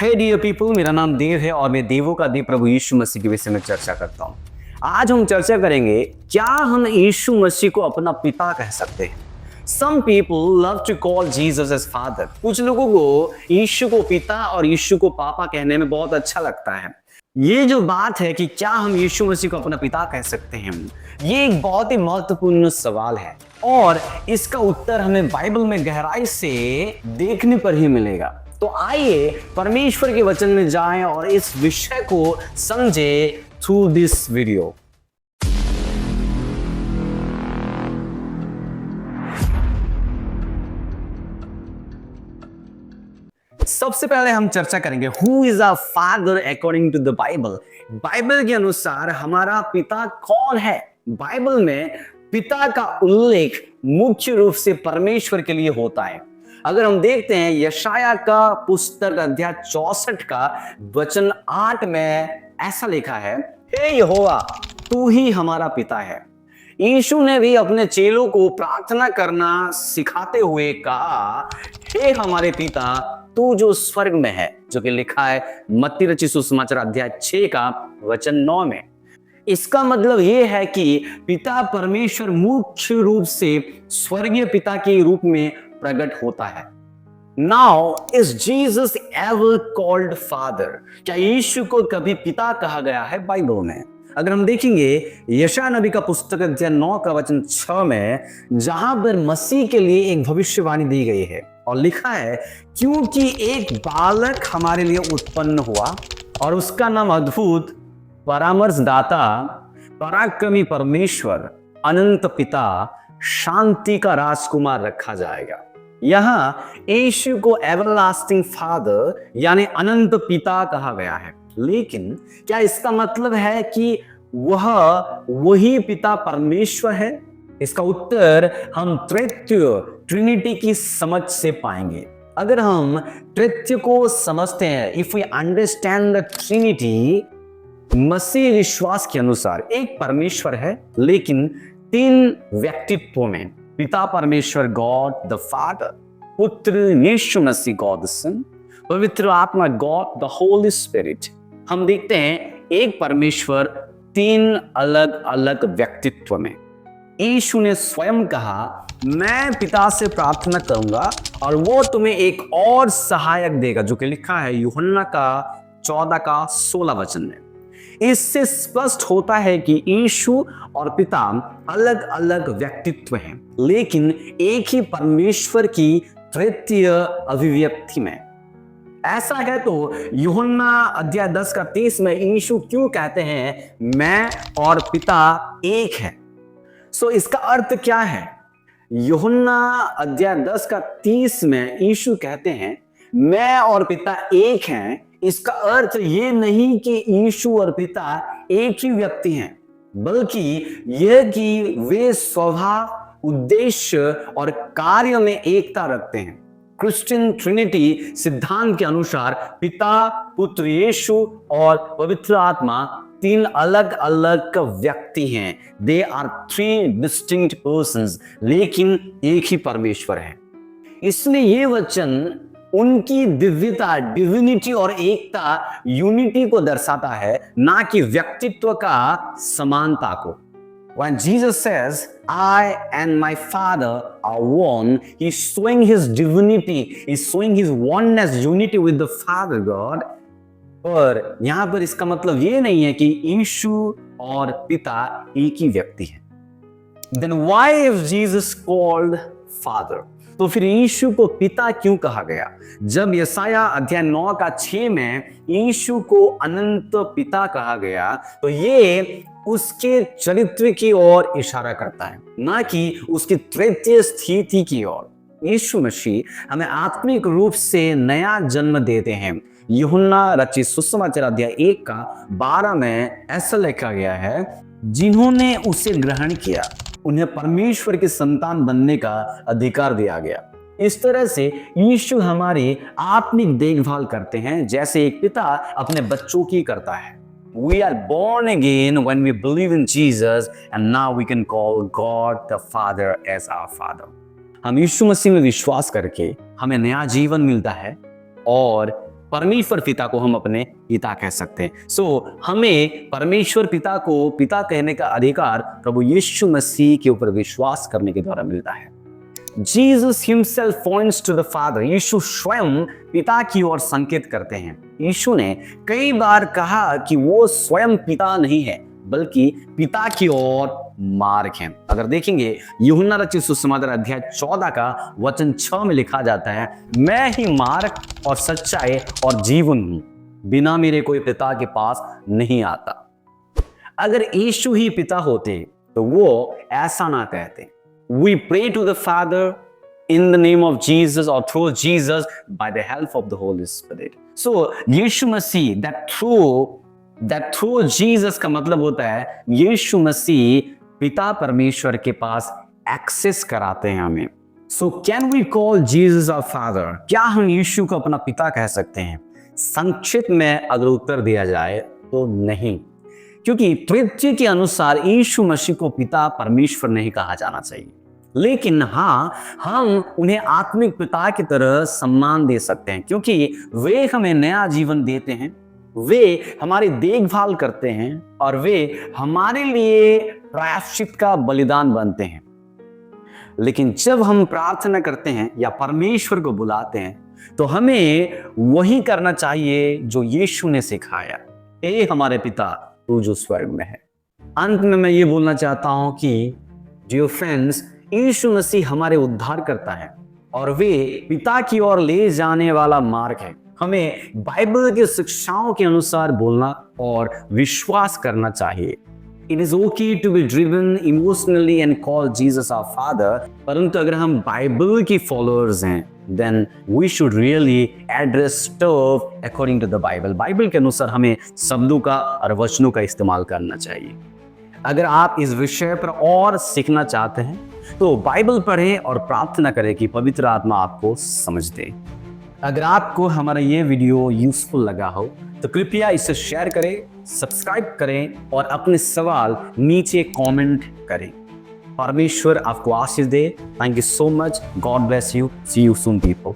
हे dear people, मेरा नाम देव है और मैं देवों का देव प्रभु यीशु मसीह के विषय में चर्चा करता हूँ। आज हम चर्चा करेंगे, क्या हम यीशु मसीह को अपना पिता कह सकते हैं? Some people love to call Jesus as father. कुछ लोगों को यीशु को पिता और यीशु को पापा कहने में बहुत अच्छा लगता है। ये जो बात है कि क्या हम यीशु मसीह को अपना पिता कह सकते हैं, ये एक बहुत ही महत्वपूर्ण सवाल है और इसका उत्तर हमें बाइबल में गहराई से देखने पर ही मिलेगा। तो आइए परमेश्वर के वचन में जाएं और इस विषय को समझें थ्रू दिस वीडियो। सबसे पहले हम चर्चा करेंगे who is a father according to the Bible. Bible के अनुसार हमारा पिता कौन है? बाइबल में पिता का उल्लेख मुख्य रूप से परमेश्वर के लिए होता है। अगर हम देखते हैं यशाया का पुस्तक अध्याय 64 का वचन 8 में ऐसा लिखा है, हे यहोवा तू ही हमारा पिता है। यीशु ने भी अपने चेलों को प्रार्थना करना सिखाते हुए कहा, हे हमारे पिता तू जो स्वर्ग में है, जो कि लिखा है मत्ती रचित सुसमाचार अध्याय 6 का वचन 9 में। इसका मतलब यह है कि पिता परमेश्वर मुख्य रूप से स्वर्गीय पिता के रूप में प्रकट होता है। Now is Jesus ever called father? क्या यीशु को कभी पिता कहा गया है बाइबल में? अगर हम देखेंगे यशाया नबी का पुस्तक अध्याय 9 का वचन 6 में, जहां पर मसीह के लिए एक भविष्यवाणी दी गई है और लिखा है, क्योंकि एक बालक हमारे लिए उत्पन्न हुआ और उसका नाम अद्भुत, परामर्शदाता, पराक्रमी परमेश्वर, अनंत पिता, शांति का राजकुमार रखा जाएगा। यहां यीशु को एवरलास्टिंग फादर यानी अनंत पिता कहा गया है, लेकिन क्या इसका मतलब है कि वह वही पिता परमेश्वर है? इसका उत्तर हम ट्रिनिटी की समझ से पाएंगे। अगर हम त्रित्व को समझते हैं, if we understand the trinity, मसीह विश्वास के अनुसार एक परमेश्वर है लेकिन 3 व्यक्तित्व में, पिता परमेश्वर गॉड द फादर, पुत्र यीशु मसीह गॉड द सन, पवित्र आत्मा गॉड द होली स्पिरिट। हम देखते हैं एक परमेश्वर 3 अलग अलग व्यक्तित्व में। यीशु ने स्वयं कहा, मैं पिता से प्रार्थना करूंगा और वो तुम्हें एक और सहायक देगा, जो कि लिखा है यूहन्ना का 14 का 16 वचन में। इससे स्पष्ट होता है कि यीशु और पिता अलग अलग व्यक्तित्व हैं, लेकिन एक ही परमेश्वर की तृतीय अभिव्यक्ति में। ऐसा है तो यूहन्ना अध्याय 10 का 30 में यीशु क्यों कहते हैं मैं और पिता एक है? इसका अर्थ क्या है? यूहन्ना अध्याय 10 का 30 में यीशु कहते हैं मैं और पिता एक हैं। इसका अर्थ ये नहीं कि यीशु और पिता एक ही व्यक्ति हैं, बल्कि यह कि वे स्वभाव, उद्देश्य और कार्य में एकता रखते हैं। क्रिश्चियन ट्रिनिटी सिद्धांत के अनुसार पिता, पुत्र यीशु और पवित्र आत्मा 3 अलग अलग व्यक्ति हैं। दे आर 3 डिस्टिंक्ट पर्सन्स, लेकिन एक ही परमेश्वर है। इसलिए ये वचन उनकी दिव्यता, डिविनिटी और एकता, यूनिटी को दर्शाता है, ना कि व्यक्तित्व का समानता को। When Jesus says, I and my Father are one, he's showing his divinity, he's showing his oneness, unity with the Father God. पर यहां पर इसका मतलब ये नहीं है कि यीशु और पिता एक ही व्यक्ति है। Then why is Jesus called Father? तो फिर यीशु को पिता क्यों कहा गया? जब यशाया अध्याय 9 का 6 में यीशु को अनंत पिता कहा गया, तो ये उसके चरित्र की ओर इशारा करता है, ना कि उसकी तृतीय स्थिति की ओर। यीशु मसीह हमें आत्मिक रूप से नया जन्म देते हैं। यूहन्ना रचित सुसमाचार अध्याय 1 का 12 में ऐसा लिखा गया है, जिन्होंने उसे ग्रहण किया उन्हें परमेश्वर के संतान बनने का अधिकार दिया गया। इस तरह से यीशु हमारी आत्मिक देखभाल करते हैं, जैसे एक पिता अपने बच्चों की करता है। We are born again when we believe in Jesus, and now we can call God the Father as our Father. हम यीशु मसीह में विश्वास करके हमें नया जीवन मिलता है और परमेश्वर पिता को हम अपने पिता कह सकते हैं। सो हमें परमेश्वर पिता को पिता कहने का अधिकार प्रभु यीशु मसीह के ऊपर विश्वास करने के द्वारा मिलता है। Jesus himself points to the father. यीशु स्वयं पिता की ओर संकेत करते हैं। यीशु ने कई बार कहा कि वो स्वयं पिता नहीं है बल्कि पिता की ओर मार्ग है। अगर देखेंगे यूहन्ना रचित सुसमाचार अध्याय 14 का वचन 6 में लिखा जाता है, मैं ही मार्ग और सच्चाई और जीवन हूं, बिना मेरे कोई पिता के पास नहीं आता। अगर यीशु ही पिता होते तो वो ऐसा ना कहते, we pray to the Father in the name of Jesus or through Jesus by the help of the Holy Spirit. So Yeshu Masih that through Jesus का मतलब होता है यीशु मसीह पिता परमेश्वर के पास एक्सेस कराते हैं हमें। So can we call Jesus our Father? क्या हम यीशु को अपना पिता कह सकते हैं? संक्षिप्त में अगर उत्तर दिया जाए तो नहीं, क्योंकि तृतीय के अनुसार यीशु मसीह को पिता परमेश्वर नहीं कहा जाना चाहिए। लेकिन हाँ, हम उन्हें आत्मिक पिता की तरह सम्मान दे सकते हैं, क्योंकि वे हमें नया जीवन देते हैं, वे हमारी देखभाल करते हैं और वे हमारे लिए प्रायश्चित का बलिदान बनते हैं। लेकिन जब हम प्रार्थना करते हैं या परमेश्वर को बुलाते हैं तो हमें वही करना चाहिए जो यीशु ने सिखाया, हे हमारे पिता तू जो स्वर्ग में है। अंत में मैं ये बोलना चाहता हूं कि डियर फ्रेंड्स, यीशु मसीह हमारे उद्धार करता है और वे पिता की ओर ले जाने वाला मार्ग है। हमें बाइबल की शिक्षाओं के अनुसार बोलना और विश्वास करना चाहिए। It is okay to be driven emotionally and call Jesus our Father, परंतु अगर हम बाइबल की फॉलोअर्स हैं then we should really address stuff according to the Bible. Bible के अनुसार हमें शब्दों का और वचनों का इस्तेमाल करना चाहिए। अगर आप इस विषय पर और सीखना चाहते हैं तो बाइबल पढ़ें और प्रार्थना करें कि पवित्र आत्मा आपको समझ दे। अगर आपको हमारा ये वीडियो यूजफुल लगा हो तो कृपया इसे शेयर करें, सब्सक्राइब करें और अपने सवाल नीचे कमेंट करें। परमेश्वर आपको आशीष दे। Thank you so much. God bless you. See you soon people.